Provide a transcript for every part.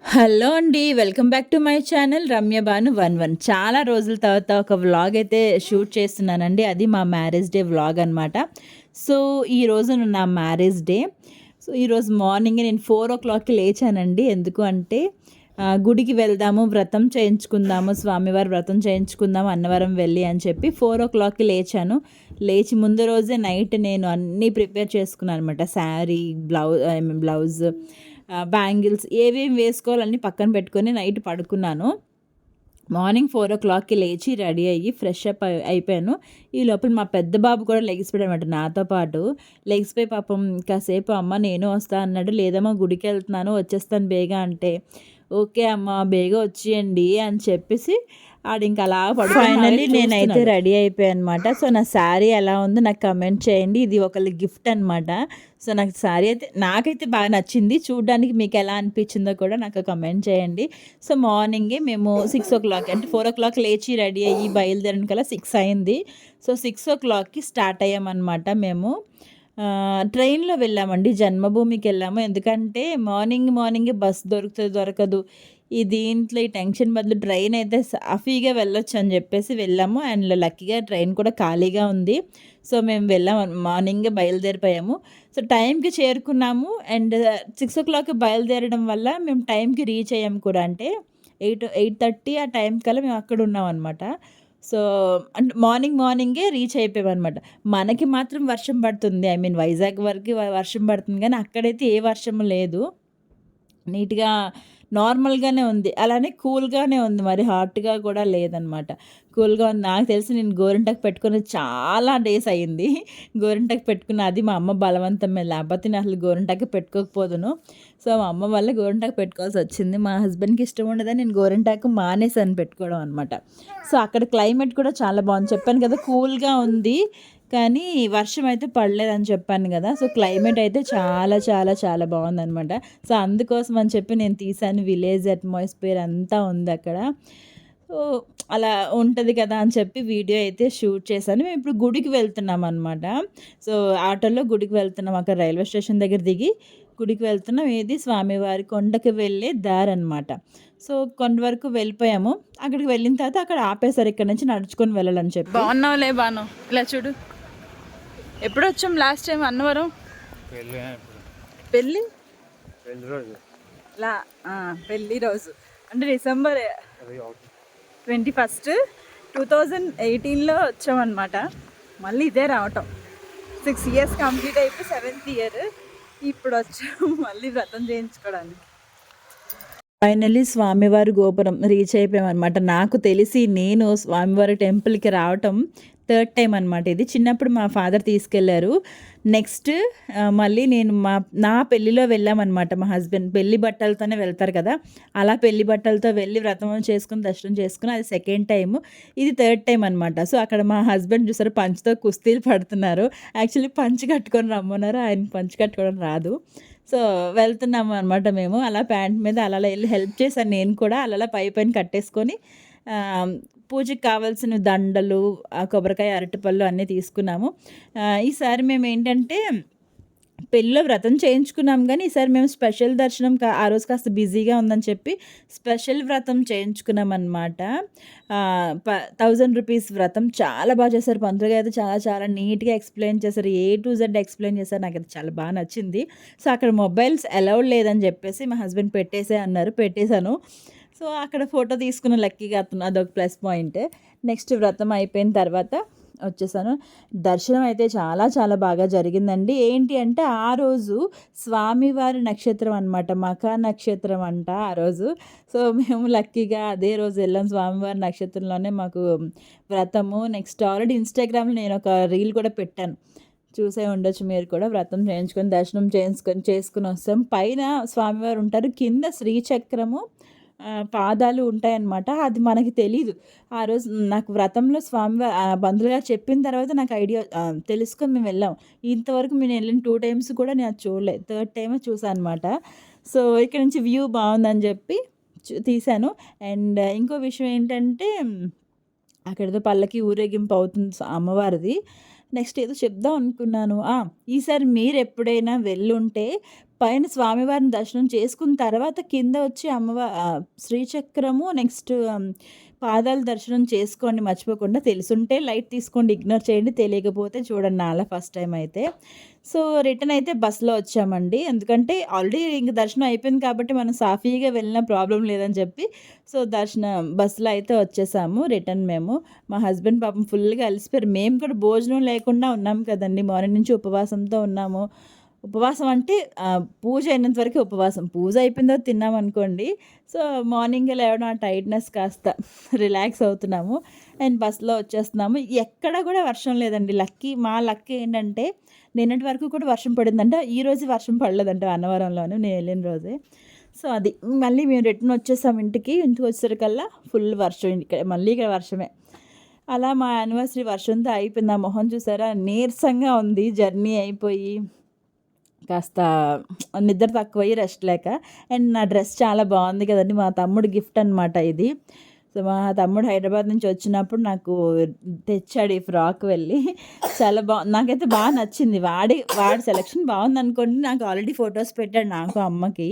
Hello అండి. Welcome back to my channel Ramya Bhanu 11. చాలా రోజుల తర్వాత ఒక వ్లాగ్ అయితే షూట్ చేస్తున్నానండి. అది మా మ్యారేజ్ డే వ్లాగ్ అనమాట. సో, ఈరోజు నా మ్యారేజ్ డే. సో, ఈరోజు మార్నింగే నేను 4:00కి లేచానండి. ఎందుకు అంటే గుడికి వెళ్దాము, వ్రతం చేయించుకుందాము, స్వామివారి వ్రతం చేయించుకుందాము అన్నవరం వెళ్ళి అని చెప్పి 4:00కి లేచాను. లేచి ముందు రోజే నైట్ నేను అన్నీ ప్రిపేర్ చేసుకున్నాను అనమాట. శారీ, బ్లౌజ్, బ్యాంగిల్స్ ఏవేమి వేసుకోవాలన్నీ పక్కన పెట్టుకొని నైట్ పడుకున్నాను. మార్నింగ్ 4:00కి లేచి రెడీ అయ్యి ఫ్రెష్ అప్ అయిపోయాను. ఈ లోపల మా పెద్ద బాబు కూడా లెగిసిపోయాడనమాట నాతో పాటు. లెగిసిపోయి పాపం కాసేపు అమ్మ నేను వస్తా అన్నాడు. లేదమ్మా గుడికి వెళ్తున్నాను వచ్చేస్తాను బేగ అంటే, ఓకే అమ్మ బేగ వచ్చేయండి అని చెప్పేసి ఆడింక అలా ఫైనల్లీ నేనైతే రెడీ అయిపోయాను అనమాట. సో నా శారీ ఎలా ఉందో నాకు కమెంట్ చేయండి. ఇది ఒకళ్ళ గిఫ్ట్ అనమాట. సో నాకు శారీ అయితే నాకైతే బాగా నచ్చింది. చూడడానికి మీకు ఎలా అనిపించిందో కూడా నాకు కమెంట్ చేయండి. సో మార్నింగే మేము 6:00 అంటే 4:00 లేచి రెడీ అయ్యి బయలుదేరిన కల్లా 6 అయింది. సో 6:00కి స్టార్ట్ అయ్యామన్నమాట మేము. ట్రైన్‌లో వెళ్ళామండి. జన్మభూమికి వెళ్ళాము. ఎందుకంటే మార్నింగే బస్ దొరకదు. దీంట్లో ఈ టెన్షన్ బదులు ట్రైన్ అయితే సాఫీగా వెళ్ళొచ్చు అని చెప్పేసి వెళ్ళాము. అండ్ లక్కీగా ట్రైన్ కూడా ఖాళీగా ఉంది. సో మేము వెళ్ళాము, మార్నింగే బయలుదేరిపోయాము. సో టైంకి చేరుకున్నాము. అండ్ 6:00కి బయలుదేరడం వల్ల మేము టైంకి రీచ్ అయ్యాము కూడా. అంటే 8:30 ఆ టైం కల్లా మేము అక్కడ ఉన్నాం అనమాట. సో అంటే మార్నింగే రీచ్ అయిపోయామనమాట. మనకి మాత్రం వర్షం పడుతుంది. ఐ మీన్ వైజాగ్ వరకు వర్షం పడుతుంది కానీ అక్కడైతే ఏ వర్షము లేదు. నీట్‌గా నార్మల్‌గానే ఉంది. అలానే కూల్‌గానే ఉంది. మరి హాట్‌గా కూడా లేదనమాట. కూల్‌గా ఉంది. నాకు తెలిసి నేను గోరింటాకు పెట్టుకొని చాలా డేస్ అయింది. గోరింటాకు పెట్టుకున్న అది మా అమ్మ బలవంతమే. లేకపోతే నేను అసలు గోరింటాకే పెట్టుకోకపోదును. సో, మా అమ్మ వల్ల గోరింటాకు పెట్టుకోవాల్సొచ్చింది. మా హస్బెండ్‌కి ఇష్టం ఉండదని నేను గోరింటాకు మానేసాను పెట్టుకోవడం అనమాట. సో, అక్కడ క్లైమేట్ కూడా చాలా బాగుంది. చెప్పాను కదా కూల్‌గా ఉంది. కానీ వర్షం అయితే పడలేదని చెప్పాను గదా! సో, క్లైమేట్ అయితే చాలా చాలా చాలా బావుందనమాట. సో, అందుకోసం అని చెప్పి నేను తీశాను. విలేజ్ అట్మాస్ఫియర్ అంతా ఉందక్కడ. సో, అలా ఉంటది కదా అని చెప్పి వీడియో అయితే షూట్ చేశాను. మేము ఇప్పుడు గుడికి వెళ్తున్నామనమాట. సో, ఆటోలో గుడికి వెళ్తున్నాం. అక్కడ రైల్వే స్టేషన్ దగ్గర దిగి గుడికి వెళ్తున్నాం. ఇది స్వామివారి కొండకి వెళ్ళే దారనమాట. సో, కొండ వరకు వెళ్ళిపోయాము. అక్కడికి వెళ్ళిన తర్వాత అక్కడ ఆపేశారు. ఇక్కడి నుంచి నడుచుకొని వెళ్ళాలని చెప్పి. బాగున్నావులే బాను, ఇలా చూడు. ఎప్పుడు వచ్చాం లాస్ట్ టైం అన్నవరం? పెళ్ళి రోజు పెళ్ళి రోజు అంటే డిసెంబర్ 21, 2018లో వచ్చామన్నమాట. మళ్ళీ ఇదే రావటం 6 years కంప్లీట్ అయిపోయి 7th year ఇప్పుడు వచ్చాము మళ్ళీ వ్రతం చేయించుకోవడానికి. ఫైనల్లీ స్వామివారి గోపురం రీచ్ అయిపోయామనమాట. నాకు తెలిసి నేను స్వామివారి టెంపుల్‌కి రావటం థర్డ్ టైం అనమాట ఇది. చిన్నప్పుడు మా ఫాదర్ తీసుకెళ్లారు. నెక్స్ట్ మళ్ళీ నేను నా పెళ్ళిలో వెళ్ళామనమాట. మా హస్బెండ్ పెళ్లి బట్టలతోనే వెళ్తారు కదా! అలా పెళ్లి బట్టలతో వెళ్ళి వ్రతం చేసుకొని, దర్శనం చేసుకొని అది సెకండ్ టైము. ఇది థర్డ్ టైం అనమాట. సో, అక్కడ మా హస్బెండ్ చూసారు పంచెతో కుస్తీలు పడుతున్నారు. యాక్చువల్లీ పంచె కట్టుకొని రమ్మన్నారు. ఆయనకి పంచె కట్టుకోవడం రాదు. సో, వెళ్తున్నాము అనమాట మేము. అలా ప్యాంట్ మీద అలా ఎళ్లి హెల్ప్ చేశాను నేను కూడా. అలా పైన కట్టేసుకొని పూజకి కావాల్సిన దండలు, కొబ్బరికాయ, అరటిపళ్ళు అన్నీ తీసుకున్నాము. ఈసారి మేమేంటంటే పెళ్ళిలో వ్రతం చేయించుకున్నాం గానీ, ఈసారి మేము స్పెషల్ దర్శనం ఆ రోజు కాస్త బిజీగా ఉందని చెప్పి స్పెషల్ వ్రతం చేయించుకున్నామనమాట. 1000 రూపీస్ వ్రతం చాలా బాగా చేశారు. పంతులు గారు అయితే చాలా చాలా నీట్‌గా ఎక్స్‌ప్లెయిన్ చేశారు. ఏ టు జెడ్ ఎక్స్‌ప్లెయిన్ చేశారు. నాకైతే చాలా బా నచ్చింది. సో, అక్కడ మొబైల్స్ అలౌడ్ లేదని చెప్పేసి మా హస్బెండ్ పెట్టేసేయి అన్నారు. పెట్టేశాను. సో, అక్కడ ఫోటో తీసుకున్న లక్కీగా అదొక ప్లస్ పాయింట్. నెక్స్ట్ వ్రతం అయిపోయిన తర్వాత వచ్చేసాను. దర్శనం అయితే చాలా చాలా బాగా జరిగిందండి. ఏంటి అంటే ఆ రోజు స్వామివారి నక్షత్రం అనమాట. మఖా నక్షత్రం అంట ఆ రోజు. సో, మేము లక్కీగా అదే రోజు వెళ్ళాం. స్వామివారి నక్షత్రంలోనే మాకు వ్రతము. నెక్స్ట్ ఆల్రెడీ ఇన్‌స్టాగ్రామ్‌లో నేను ఒక రీల్ కూడా పెట్టాను. చూసే ఉండొచ్చు మీరు కూడా. వ్రతం చేయించుకొని, దర్శనం చేసుకొని వస్తాం. పైన స్వామివారు ఉంటారు. కింద శ్రీచక్రము, పాదాలు ఉంటాయన్నమాట. అది మనకి తెలీదు. ఆ రోజు నాకు వ్రతంలో పంతులు గారు చెప్పిన తర్వాత నాకు ఐడియా తెలుసుకొని మేము వెళ్ళాం. ఇంతవరకు నేను వెళ్ళిన 2 టైమ్స్ కూడా నేను అది చూడలేదు. థర్డ్ టైమే చూసా అనమాట. సో, ఇక్కడ నుంచి వ్యూ బావుందని చెప్పి తీశాను. అండ్ ఇంకో విషయం ఏంటంటే అక్కడేదో పల్లకి ఊరేగింపు అవుతుంది అమ్మవారిది. నెక్స్ట్ ఏదో చెప్దాం అనుకున్నాను. ఈసారి మీరెప్పుడైనా వెళ్ళుంటే పైన స్వామివారిని దర్శనం చేసుకున్న తర్వాత కింద వచ్చి శ్రీచక్రము నెక్స్ట్ పాదాల దర్శనం చేసుకోండి మర్చిపోకుండా. తెలుసుంటే లైట్ తీసుకోండి, ఇగ్నోర్ చేయండి. తెలియకపోతే చూడండి నాలా ఫస్ట్ టైం అయితే. సో రిటర్న్ అయితే బస్సులో వచ్చామండి. ఎందుకంటే ఆల్రెడీ ఇంక దర్శనం అయిపోయింది కాబట్టి మనం సాఫీగా వెళ్ళినా ప్రాబ్లం లేదని చెప్పి సో బస్సులో అయితే వచ్చేసాము రిటర్న్ మేము. మా హస్బెండ్ పాపం ఫుల్గా అలసిపోయారు. మేము కూడా భోజనం లేకుండా ఉన్నాం కదండి, మార్నింగ్ నుంచి ఉపవాసంతో ఉన్నాము. ఉపవాసం అంటే పూజ అయినంత వరకు ఉపవాసం. పూజ అయిపోయిన తర్వాత తిన్నామనుకోండి. సో మార్నింగే లేవడం ఆ టైర్డ్‌నెస్ కాస్త రిలాక్స్ అవుతున్నాము. అండ్ బస్‌లో వచ్చేస్తున్నాము. ఎక్కడ కూడా వర్షం లేదండి. మా లక్ ఏంటంటే నిన్నటి వరకు కూడా వర్షం పడిందంట. ఈరోజు వర్షం పడలేదంట అన్నవరంలోను నేను వెళ్ళిన రోజే. సో అది మళ్ళీ మేము రిటర్న్ వచ్చేసాం ఇంటికి. ఇంటికి వచ్చేసరికల్లా ఫుల్ వర్షం. మళ్ళీ ఇక్కడ వర్షమే. అలా మా యానివర్సరీ వర్షంతో అయిపోయింది. ఆ మొహం చూసారా నీరసంగా ఉంది జర్నీ అయిపోయి. కాస్త నిద్ర తక్కువయ్యి రెస్ట్ లేక. అండ్ నా డ్రెస్ చాలా బాగుంది కదండి, మా తమ్ముడు గిఫ్ట్ అనమాట ఇది. సో మా తమ్ముడు హైదరాబాద్ నుంచి వచ్చినప్పుడు నాకు తెచ్చాడు ఈ ఫ్రాక్ వెళ్ళి. చాలా నాకైతే బాగా నచ్చింది. వాడి సెలెక్షన్ బాగుంది అనుకోండి. నాకు ఆల్రెడీ ఫొటోస్ పెట్టాడు నాకు అమ్మకి.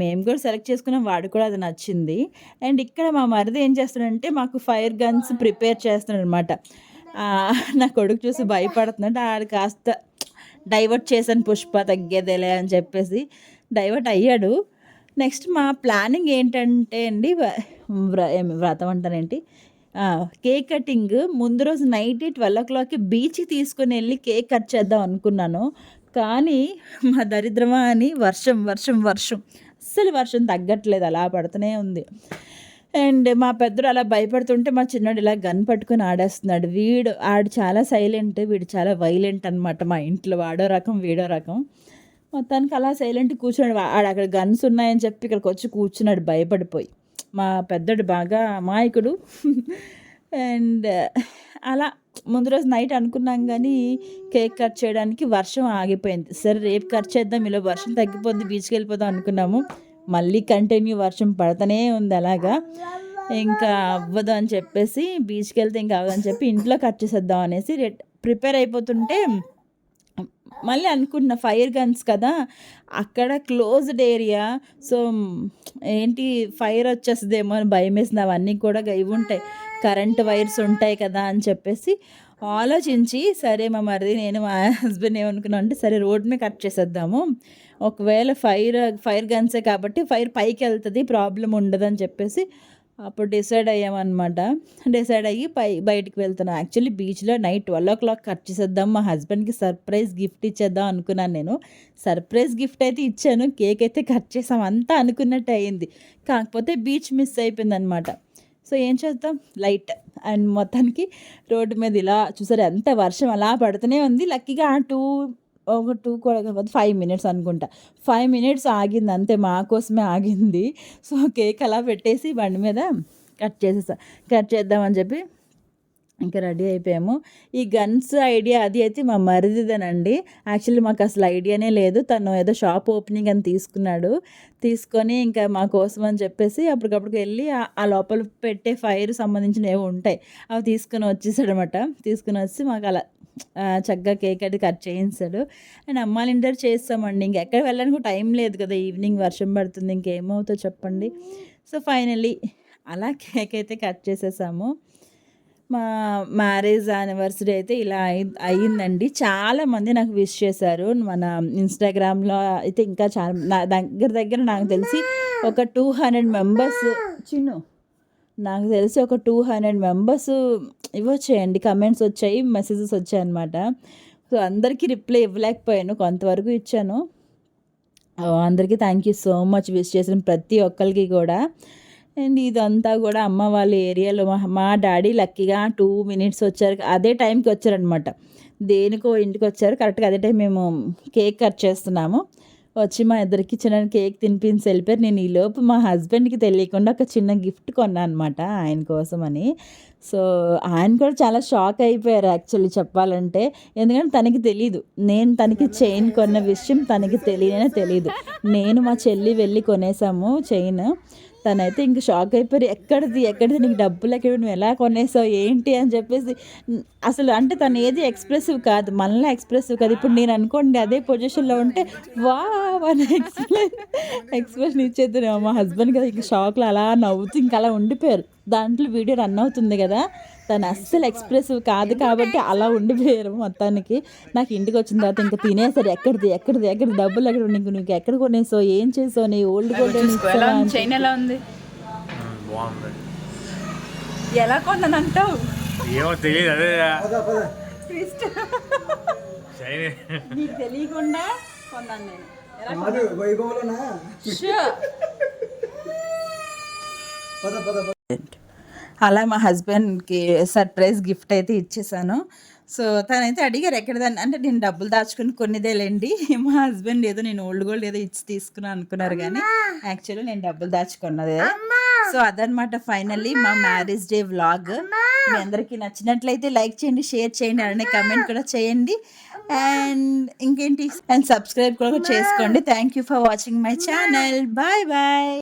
మేము కూడా సెలెక్ట్ చేసుకున్నాం, వాడు కూడా అది నచ్చింది. అండ్ ఇక్కడ మా మరిది ఏం చేస్తాడంటే మాకు ఫైర్ గన్స్ ప్రిపేర్ చేస్తున్నాడు అనమాట. నా కొడుకు చూసి భయపడుతున్నాడు. ఆడు కాస్త డైవర్ట్ చేశాను, పుష్ప తగ్గేదేలే అని చెప్పేసి డైవర్ట్ అయ్యాడు. నెక్స్ట్ మా ప్లానింగ్ ఏంటంటే అండి, వ్రతం అంటానేంటి, కేక్ కటింగ్ ముందు రోజు నైట్ 12 బీచ్కి తీసుకుని వెళ్ళి కేక్ కట్ చేద్దాం అనుకున్నాను. కానీ మా దరిద్రమా అని వర్షం అస్సలు వర్షం తగ్గట్లేదు, అలా పడుతూనే ఉంది. అండ్ మా పెద్దడు అలా భయపడుతుంటే మా చిన్నోడు ఇలా గన్ పట్టుకొని ఆడేస్తున్నాడు. ఆడు చాలా సైలెంట్, వీడు చాలా వైలెంట్ అనమాట. మా ఇంట్లో వాడో రకం వీడో రకం. మొత్తానికి అలా సైలెంట్ కూర్చున్నాడు. ఆడు అక్కడ గన్స్ ఉన్నాయని చెప్పి ఇక్కడికి వచ్చి కూర్చున్నాడు భయపడిపోయి. మా పెద్దడు బాగా అమాయకుడు. అండ్ అలా ముందు రోజు నైట్ అనుకున్నాం కానీ కేక్ కట్ చేయడానికి వర్షం ఆగిపోయింది. సరే రేపు కట్ చేద్దాం, ఇలా వర్షం తగ్గిపోద్ది బీచ్కి వెళ్ళిపోదాం అనుకున్నాము. మళ్ళీ కంటిన్యూ వర్షం పడుతూనే ఉంది. అలాగా ఇంకా అవ్వదు అని చెప్పేసి బీచ్కి వెళ్తే ఇంకా అవ్వదని చెప్పి ఇంట్లో కట్ చేసేద్దాం అనేసి ప్రిపేర్ అయిపోతుంటే మళ్ళీ అనుకుంటున్నా ఫైర్ గన్స్ కదా, అక్కడ క్లోజ్డ్ ఏరియా. సో ఏంటి ఫైర్ వచ్చేస్తుందేమో అని భయం వేసింది. అవన్నీ కూడా ఇవి ఉంటాయి, కరెంట్ వైర్స్ ఉంటాయి కదా అని చెప్పేసి ఆలోచించి సరే మా మరిది నేను మా హస్బెండ్ ఏమనుకున్నాం అంటే సరే రోడ్ మీద కట్ చేసేద్దాము, ఒకవేళ ఫైర్ గన్సే కాబట్టి ఫైర్ పైకి వెళ్తుంది, ప్రాబ్లం ఉండదని చెప్పేసి అప్పుడు డిసైడ్ అయ్యామన్నమాట. డిసైడ్ అయ్యి బయటికి వెళ్తున్నాను. యాక్చువల్లీ బీచ్లో నైట్ 12 కట్ చేసేద్దాం, మా హస్బెండ్కి సర్ప్రైజ్ గిఫ్ట్ ఇచ్చేద్దాం అనుకున్నాను. నేను సర్ప్రైజ్ గిఫ్ట్ అయితే ఇచ్చాను, కేక్ అయితే కట్ చేసాం, అంతా అనుకున్నట్టు అయ్యింది. కాకపోతే బీచ్ మిస్ అయిపోయింది అనమాట. సో ఏం చేద్దాం, లైట్. అండ్ మొత్తానికి రోడ్డు మీద ఇలా చూసారు ఎంత వర్షం అలా పడుతూనే ఉంది. లక్కీగా ఒక 2 కూడా 5 మినిట్స్ అనుకుంటా, 5 మినిట్స్ ఆగింది అంతే, మా కోసమే ఆగింది. సో కేక్ అలా పెట్టేసి బండి మీద కట్ చేద్దామని చెప్పి ఇంకా రెడీ అయిపోయాము. ఈ గన్స్ ఐడియా అది అయితే మా మరిదిదేనండి. యాక్చువల్లీ మాకు అసలు ఐడియానే లేదు. తను ఏదో షాప్ ఓపెనింగ్ అని తీసుకొని ఇంకా మా కోసం అని చెప్పేసి అప్పటికప్పుడు వెళ్ళి ఆ లోపల పెట్టే ఫైర్ సంబంధించిన ఏవో ఉంటాయి అవి తీసుకొని వచ్చేసాడనమాట. తీసుకుని వచ్చి మాకు అలా చక్కగా కేక్ అది కట్ చేయించాడు. అండ్ అమ్మాయిల ఇంటర్ చేస్తామండి. ఇంకెక్కడ వెళ్ళడానికి టైం లేదు కదా, ఈవినింగ్ వర్షం పడుతుంది, ఇంకేమవుతుందో చెప్పండి. సో ఫైనల్లీ అలా కేక్ అయితే కట్ చేసేసాము. మా మ్యారేజ్ యానివర్సరీ అయితే ఇలా అయ్యిందండి. చాలామంది నాకు విష్ చేశారు. మన ఇన్స్టాగ్రామ్లో అయితే ఇంకా చాలా నా దగ్గర నాకు తెలిసి ఒక 200 మెంబర్స్ నాకు తెలిసి ఒక 200 మెంబర్స్ ఇవ్వచ్చాయండి, కమెంట్స్ వచ్చాయి, మెసేజెస్ వచ్చాయన్నమాట. సో అందరికీ రిప్లై ఇవ్వలేకపోయాను, కొంతవరకు ఇచ్చాను. అందరికీ thank you so much wish చేసిన ప్రతి ఒక్కరికి కూడా. అండ్ ఇదంతా కూడా అమ్మ వాళ్ళ ఏరియాలో మా డాడీ లక్కీగా 2 మినిట్స్ వచ్చారు, అదే టైంకి వచ్చారనమాట. దేనికో ఇంటికి వచ్చారు, కరెక్ట్గా అదే టైం మేము కేక్ కట్ చేస్తున్నాము. వచ్చి మా ఇద్దరికి చిన్న కేక్ తినిపించి వెళ్ళిపోయారు. నేను ఈలోపు మా హస్బెండ్కి తెలియకుండా ఒక చిన్న గిఫ్ట్ కొన్నాను అనమాట ఆయన కోసం అని. సో ఆయన కూడా చాలా షాక్ అయిపోయారు యాక్చువల్లీ చెప్పాలంటే. ఎందుకంటే తనకి తెలీదు. నేను తనకి చైన్ కొన్న విషయం తనకి తెలియనే తెలీదు. నేను మా చెల్లి వెళ్ళి కొనేసాము చైన్. తనైతే ఇంక షాక్ అయిపోయారు. ఎక్కడిది నీకు డబ్బులు ఎక్కడ, నువ్వు ఎలా కొనేసావు ఏంటి అని చెప్పేసి. అసలు అంటే తను ఏది ఎక్స్ప్రెసివ్ కాదు, మళ్ళీ ఎక్స్ప్రెసివ్ కాదు. ఇప్పుడు నేను అనుకోండి అదే పొజిషన్లో ఉంటే వావ్ అని ఎక్స్ప్రెషన్ ఇచ్చేది. మా హస్బెండ్ కదా ఇంక షాక్లో అలా నవ్వుతూ ఇంక అలా ఉండిపోయారు. దాంట్లో వీడియో రన్ అవుతుంది కదా, తను అస్సలు ఎక్స్ప్రెసివ్ కాదు కాబట్టి అలా ఉండిపోయారు మొత్తానికి. నాకు ఇంటికి వచ్చిన తర్వాత ఇంకా తినేసరి ఎక్కడిది డబ్బులు ఎక్కడ, నీకు ఎక్కడ కొనేసావు, ఏం చేసావు, నీ ఓల్డ్ గోల్డ్ చైన్ ఎలా ఉంది, బాగుంది. ఎలా కొన్నానంటావు? ఏమో తెలియదు అదే ట్విస్ట్. చైన్ నీకు తెలియకుండా కొన్నాను నేను. ఎలా కాదు వైభవంలోనా Sure. అలా మా హస్బెండ్కి సర్ప్రైజ్ గిఫ్ట్ అయితే ఇచ్చేసాను. సో తనైతే అడిగారు ఎక్కడదని, అంటే నేను డబ్బులు దాచుకుని కొన్నిదేలేండి. మా హస్బెండ్ ఏదో నేను ఓల్డ్ గోల్డ్ ఏదో ఇచ్చి తీసుకున్నాను అనుకున్నారు, కానీ యాక్చువల్లీ నేను డబ్బులు దాచుకున్నదే. సో అదనమాట ఫైనల్లీ మా మ్యారేజ్ డే వ్లాగ్. మీ అందరికీ నచ్చినట్లయితే లైక్ చేయండి, షేర్ చేయండి, అలానే కమెంట్ కూడా చేయండి. అండ్ సబ్స్క్రైబ్ కూడా చేసుకోండి. Thank you for watching my channel. Bye bye.